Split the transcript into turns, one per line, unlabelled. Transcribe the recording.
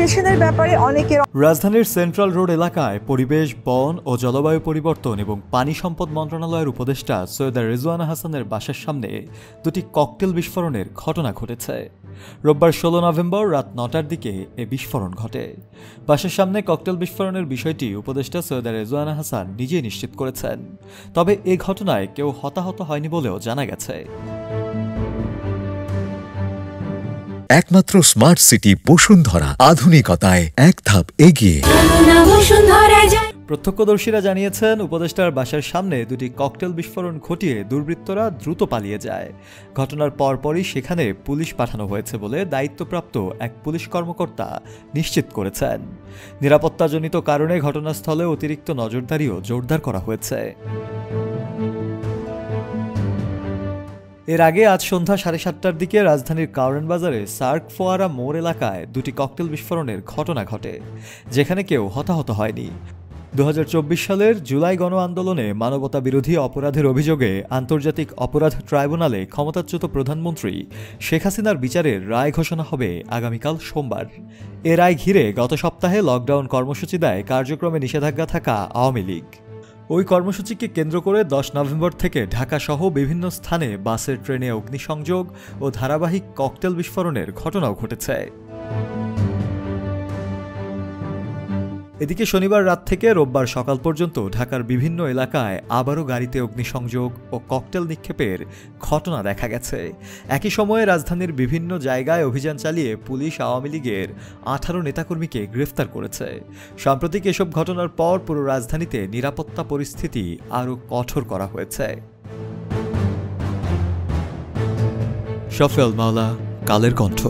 ইমিগ্রেশনের ব্যাপারে অনেকের।
রাজধানীর সেন্ট্রাল রোড এলাকায় পরিবেশ, বন ও জলবায়ু পরিবর্তন এবং পানি সম্পদ মন্ত্রণালয়ের উপদেষ্টা সৈয়দা রেজওয়ানা হাসানের বাসার সামনে দুটি ককটেল বিস্ফোরণের ঘটনা ঘটেছে। রোববার 16 নভেম্বর রাত 9টার দিকে এ বিস্ফোরণ ঘটে। বাসার সামনে ককটেল বিস্ফোরণের বিষয়টি উপদেষ্টা সৈয়দা রেজওয়ানা হাসান নিজেই নিশ্চিত করেছেন। তবে এ ঘটনায় কেউ হতাহত হয়নি বলেও জানা গেছে।
একমাত্র স্মার্ট সিটি বসুন্ধরা, আধুনিকতায় এক ধাপ এগিয়ে।
প্রত্যক্ষদর্শীরা জানিয়েছেন, উপদেষ্টার বাসার সামনে দুটি ককটেল বিস্ফোরণ ঘটিয়ে দুর্বৃত্তরা দ্রুত পালিয়ে যায়। ঘটনার পরপরই সেখানে পুলিশ পাঠানো হয়েছে বলে দায়িত্বপ্রাপ্ত এক পুলিশ কর্মকর্তা নিশ্চিত করেছেন। নিরাপত্তাজনিত কারণে ঘটনাস্থলে অতিরিক্ত নজরদারিও জোরদার করা হয়েছে। এর আগে আজ সন্ধ্যা 7:30টার দিকে রাজধানীর কারওয়ান বাজারে সার্ক ফোয়ারা মোড় এলাকায় দুটি ককটেল বিস্ফোরণের ঘটনা ঘটে, যেখানে কেউ হতাহত হয়নি। 2024 সালের জুলাই গণ আন্দোলনে মানবতা বিরোধী অপরাধের অভিযোগে আন্তর্জাতিক অপরাধ ট্রাইব্যুনালে ক্ষমতাচ্যুত প্রধানমন্ত্রী শেখ হাসিনার বিচারের রায় ঘোষণা হবে আগামীকাল সোমবার। এ রায় ঘিরে গত সপ্তাহে লকডাউন কর্মসূচি দেয় কার্যক্রমে নিষেধাজ্ঞা থাকা আওয়ামী লীগ। ওই কর্মসূচিকে কেন্দ্র করে 10 নভেম্বর থেকে ঢাকাসহ বিভিন্ন স্থানে বাসের ট্রেনে অগ্নিসংযোগ ও ধারাবাহিক ককটেল বিস্ফোরণের ঘটনাও ঘটেছে। এদিকে শনিবার রাত থেকে রোববার সকাল পর্যন্ত ঢাকার বিভিন্ন এলাকায় আবারও গাড়িতে অগ্নিসংযোগ ও ককটেল নিক্ষেপের ঘটনা দেখা গেছে। একই সময়ে রাজধানীর বিভিন্ন জায়গায় অভিযান চালিয়ে পুলিশ আওয়ামী লীগের 18 নেতাকর্মীকে গ্রেফতার করেছে। সাম্প্রতিক এসব ঘটনার পর পুরো রাজধানীতে নিরাপত্তা পরিস্থিতি আরও কঠোর করা হয়েছে। শফিউল মাওলা, কালের কণ্ঠ।